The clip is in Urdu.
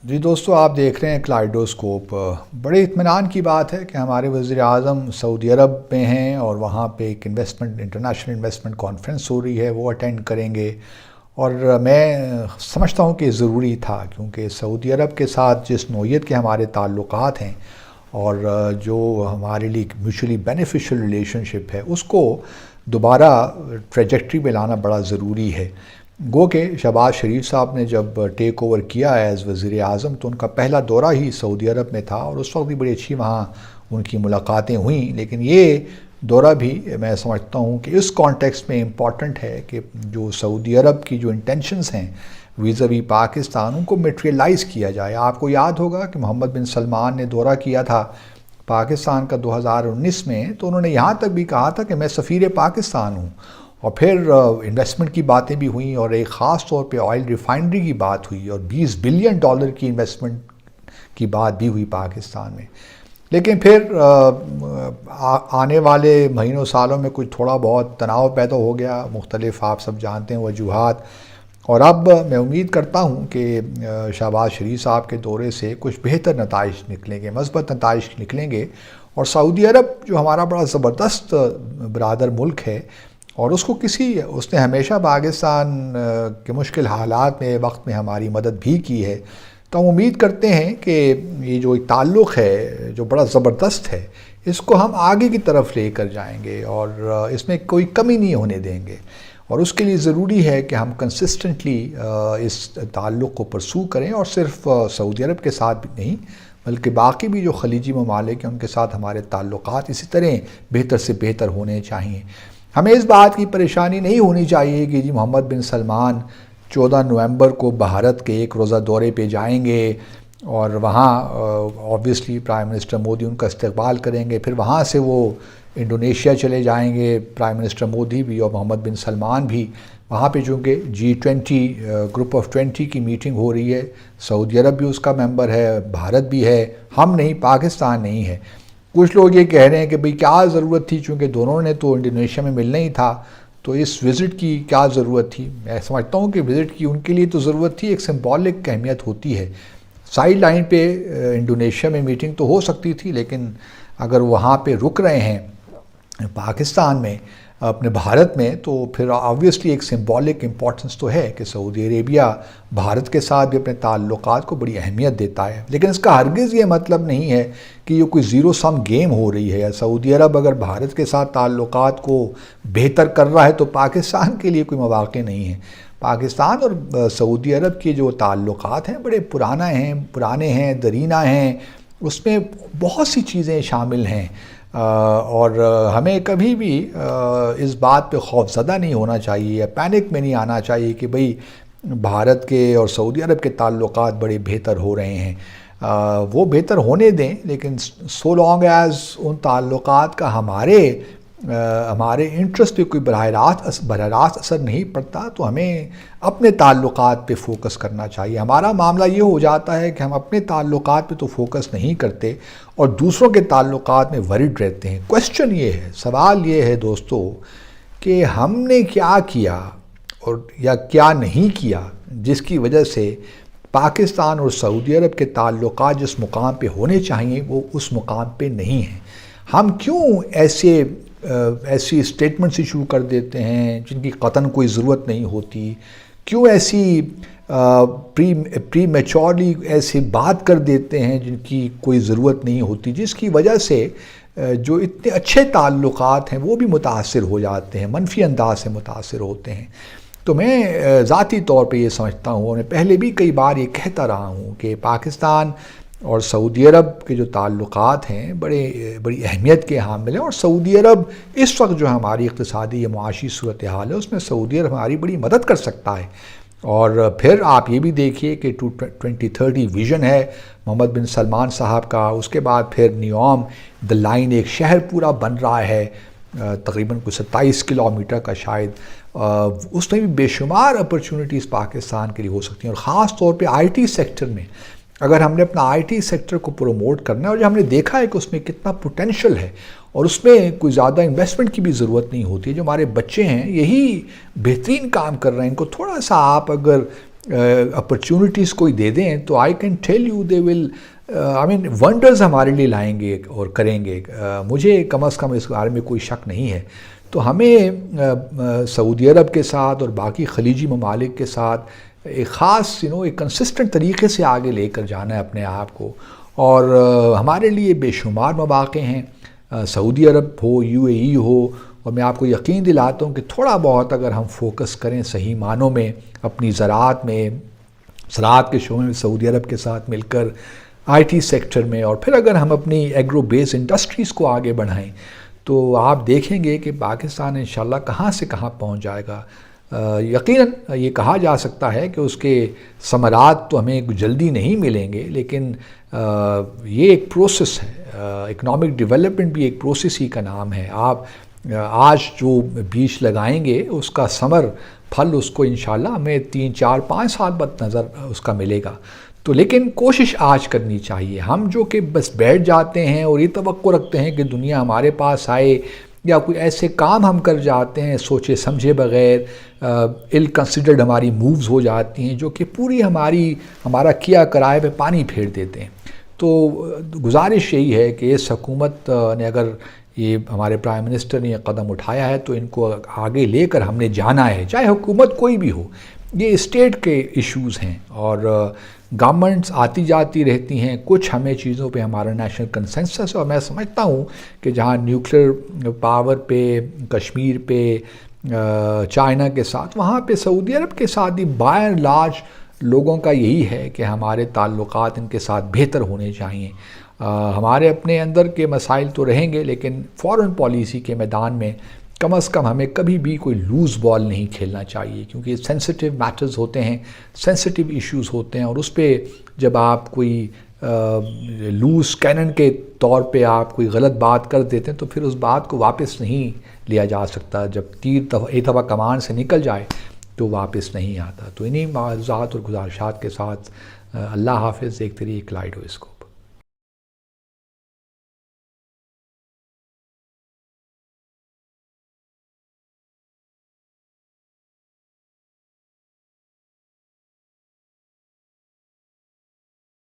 جی دوستو، آپ دیکھ رہے ہیں کلائڈوسکوپ۔ بڑے اطمینان کی بات ہے کہ ہمارے وزیر اعظم سعودی عرب میں ہیں اور وہاں پہ ایک انٹرنیشنل انویسٹمنٹ کانفرنس ہو رہی ہے، وہ اٹینڈ کریں گے۔ اور میں سمجھتا ہوں کہ ضروری تھا، کیونکہ سعودی عرب کے ساتھ جس نوعیت کے ہمارے تعلقات ہیں اور جو ہمارے لیے میوچولی بینیفیشل ریلیشن شپ ہے، اس کو دوبارہ ٹریجیکٹری میں لانا بڑا ضروری ہے۔ گو کہ شہباز شریف صاحب نے جب ٹیک اوور کیا ایز وزیر اعظم تو ان کا پہلا دورہ ہی سعودی عرب میں تھا، اور اس وقت بھی بڑی اچھی وہاں ان کی ملاقاتیں ہوئیں، لیکن یہ دورہ بھی میں سمجھتا ہوں کہ اس کانٹیکسٹ میں امپورٹنٹ ہے کہ جو سعودی عرب کی جو انٹینشنز ہیں ویزاوی پاکستان، ان کو میٹریلائز کیا جائے۔ آپ کو یاد ہوگا کہ محمد بن سلمان نے دورہ کیا تھا پاکستان کا 2019 میں، تو انہوں نے یہاں تک بھی کہا تھا کہ میں سفیر پاکستان ہوں، اور پھر انویسٹمنٹ کی باتیں بھی ہوئیں، اور ایک خاص طور پہ آئل ریفائنری کی بات ہوئی، اور $20 بلین کی انویسٹمنٹ کی بات بھی ہوئی پاکستان میں۔ لیکن پھر آنے والے مہینوں سالوں میں کچھ تھوڑا بہت تناؤ پیدا ہو گیا، مختلف آپ سب جانتے ہیں وجوہات، اور اب میں امید کرتا ہوں کہ شہباز شریف صاحب کے دورے سے کچھ بہتر نتائج نکلیں گے، مثبت نتائج نکلیں گے، اور سعودی عرب جو ہمارا بڑا زبردست برادر ملک ہے، اور اس نے ہمیشہ پاکستان کے مشکل حالات میں وقت میں ہماری مدد بھی کی ہے، تو ہم امید کرتے ہیں کہ یہ جو ایک تعلق ہے جو بڑا زبردست ہے، اس کو ہم آگے کی طرف لے کر جائیں گے، اور اس میں کوئی کمی نہیں ہونے دیں گے۔ اور اس کے لیے ضروری ہے کہ ہم کنسسٹنٹلی اس تعلق کو پرسو کریں، اور صرف سعودی عرب کے ساتھ بھی نہیں بلکہ باقی بھی جو خلیجی ممالک ہیں ان کے ساتھ ہمارے تعلقات اسی طرح بہتر سے بہتر ہونے چاہئیں۔ ہمیں اس بات کی پریشانی نہیں ہونی چاہیے کہ جی محمد بن سلمان 14 نومبر کو بھارت کے ایک روزہ دورے پہ جائیں گے، اور وہاں آبویسلی پرائم منسٹر مودی ان کا استقبال کریں گے، پھر وہاں سے وہ انڈونیشیا چلے جائیں گے، پرائم منسٹر مودی بھی اور محمد بن سلمان بھی۔ وہاں پہ چونکہ G20 گروپ آف 20 کی میٹنگ ہو رہی ہے، سعودی عرب بھی اس کا ممبر ہے، بھارت بھی ہے، ہم نہیں، پاکستان نہیں ہے۔ کچھ لوگ یہ کہہ رہے ہیں کہ بھئی کیا ضرورت تھی، چونکہ دونوں نے تو انڈونیشیا میں ملنا ہی تھا، تو اس وزٹ کی کیا ضرورت تھی؟ میں سمجھتا ہوں کہ وزٹ کی ان کے لیے تو ضرورت تھی، ایک سمبولک اہمیت ہوتی ہے۔ سائیڈ لائن پہ انڈونیشیا میں میٹنگ تو ہو سکتی تھی، لیکن اگر وہاں پہ رک رہے ہیں پاکستان میں، اپنے بھارت میں، تو پھر آبویسلی ایک سمبولک امپورٹنس تو ہے کہ سعودی عربیہ بھارت کے ساتھ بھی اپنے تعلقات کو بڑی اہمیت دیتا ہے، لیکن اس کا ہرگز یہ مطلب نہیں ہے کہ یہ کوئی زیرو سم گیم ہو رہی ہے۔ سعودی عرب اگر بھارت کے ساتھ تعلقات کو بہتر کر رہا ہے تو پاکستان کے لیے کوئی مواقع نہیں ہے۔ پاکستان اور سعودی عرب کے جو تعلقات ہیں بڑے پرانے ہیں، درینہ ہیں، اس میں بہت سی چیزیں شامل ہیں، اور ہمیں کبھی بھی اس بات پہ خوف زدہ نہیں ہونا چاہیے یا پینک میں نہیں آنا چاہیے کہ بھئی بھارت کے اور سعودی عرب کے تعلقات بڑے بہتر ہو رہے ہیں۔ وہ بہتر ہونے دیں، لیکن سو لانگ ایز ان تعلقات کا ہمارے انٹرسٹ پہ کوئی براہ راست اثر نہیں پڑتا، تو ہمیں اپنے تعلقات پہ فوکس کرنا چاہیے۔ ہمارا معاملہ یہ ہو جاتا ہے کہ ہم اپنے تعلقات پہ تو فوکس نہیں کرتے اور دوسروں کے تعلقات میں ورڈ رہتے ہیں۔ کویسچن یہ ہے، سوال یہ ہے دوستو کہ ہم نے کیا کیا اور یا کیا نہیں کیا جس کی وجہ سے پاکستان اور سعودی عرب کے تعلقات جس مقام پہ ہونے چاہیے وہ اس مقام پہ نہیں ہیں۔ ہم کیوں ایسی اسٹیٹمنٹس ایشو کر دیتے ہیں جن کی قطعاً کوئی ضرورت نہیں ہوتی؟ کیوں ایسی پری میچورلی ایسی بات کر دیتے ہیں جن کی کوئی ضرورت نہیں ہوتی، جس کی وجہ سے جو اتنے اچھے تعلقات ہیں وہ بھی متاثر ہو جاتے ہیں، منفی انداز سے متاثر ہوتے ہیں؟ تو میں ذاتی طور پہ یہ سمجھتا ہوں، اور میں پہلے بھی کئی بار یہ کہتا رہا ہوں کہ پاکستان اور سعودی عرب کے جو تعلقات ہیں بڑی اہمیت کے حامل ہیں، اور سعودی عرب اس وقت جو ہماری اقتصادی یا معاشی صورتحال ہے اس میں سعودی عرب ہماری بڑی مدد کر سکتا ہے۔ اور پھر آپ یہ بھی دیکھیے کہ 2030 ویژن ہے محمد بن سلمان صاحب کا، اس کے بعد پھر نیوم دی لائن ایک شہر پورا بن رہا ہے، تقریباً کوئی 27 کلومیٹر کا شاید، اس میں بھی بے شمار اپرچونٹیز پاکستان کے لیے ہو سکتی ہیں، اور خاص طور پہ آئی ٹی سیکٹر میں اگر ہم نے اپنا آئی ٹی سیکٹر کو پروموٹ کرنا ہے، اور جو ہم نے دیکھا ہے کہ اس میں کتنا پوٹینشل ہے، اور اس میں کوئی زیادہ انویسٹمنٹ کی بھی ضرورت نہیں ہوتی ہے۔ جو ہمارے بچے ہیں یہی بہترین کام کر رہے ہیں، ان کو تھوڑا سا آپ اگر اپرچونٹیز کوئی دے دیں تو I can tell you they will wonders ہمارے لیے لائیں گے اور کریں گے. مجھے کم از کم اس بارے میں کوئی شک نہیں ہے. تو ہمیں سعودی عرب کے ساتھ اور باقی خلیجی ممالک کے ساتھ ایک خاص ایک کنسسٹنٹ طریقے سے آگے لے کر جانا ہے اپنے آپ کو. اور ہمارے لیے بے شمار مواقع ہیں, سعودی عرب ہو, UAE ہو, اور میں آپ کو یقین دلاتا ہوں کہ تھوڑا بہت اگر ہم فوکس کریں صحیح معنوں میں اپنی زراعت میں, زراعت کے شعبے میں سعودی عرب کے ساتھ مل کر, IT سیکٹر میں, اور پھر اگر ہم اپنی ایگرو بیس انڈسٹریز کو آگے بڑھائیں تو آپ دیکھیں گے کہ پاکستان انشاءاللہ کہاں سے کہاں پہنچ جائے گا. یقیناً یہ کہا جا سکتا ہے کہ اس کے ثمرات تو ہمیں جلدی نہیں ملیں گے, لیکن یہ ایک پروسیس ہے. اکنامک ڈیولپمنٹ بھی ایک پروسیس ہی کا نام ہے. آپ آج جو بیج لگائیں گے اس کا ثمر, پھل اس کو انشاءاللہ ہمیں 3 4 5 سال بعد نظر اس کا ملے گا. تو لیکن کوشش آج کرنی چاہیے. ہم جو کہ بس بیٹھ جاتے ہیں اور یہ توقع رکھتے ہیں کہ دنیا ہمارے پاس آئے, یا کوئی ایسے کام ہم کر جاتے ہیں سوچے سمجھے بغیر, ill considered ہماری مووز ہو جاتی ہیں جو کہ پوری ہمارا کیا کرائے پہ پانی پھیر دیتے ہیں. تو گزارش یہی ہے کہ اس حکومت نے اگر یہ ہمارے پرائم منسٹر نے یہ قدم اٹھایا ہے تو ان کو آگے لے کر ہم نے جانا ہے, چاہے حکومت کوئی بھی ہو. یہ اسٹیٹ کے ایشوز ہیں اور گورنمنٹس آتی جاتی رہتی ہیں. کچھ ہمیں چیزوں پہ ہمارا نیشنل کنسنسس ہے, اور میں سمجھتا ہوں کہ جہاں نیوکلیر پاور پہ, کشمیر پہ, چائنا کے ساتھ, وہاں پہ سعودی عرب کے ساتھ بھی بائی اینڈ لارج لوگوں کا یہی ہے کہ ہمارے تعلقات ان کے ساتھ بہتر ہونے چاہئیں. ہمارے اپنے اندر کے مسائل تو رہیں گے, لیکن فورن پالیسی کے میدان میں کم از کم ہمیں کبھی بھی کوئی لوز بال نہیں کھیلنا چاہیے, کیونکہ سینسٹیو میٹرز ہوتے ہیں, سینسٹیو ایشوز ہوتے ہیں, اور اس پہ جب آپ کوئی لوز کینن کے طور پہ آپ کوئی غلط بات کر دیتے ہیں تو پھر اس بات کو واپس نہیں لیا جا سکتا. جب تیر ایک دفعہ کمان سے نکل جائے تو واپس نہیں آتا. تو انہی معذرات اور گزارشات کے ساتھ اللہ حافظ. دیکھتے رہیے کلائڈو اس کو.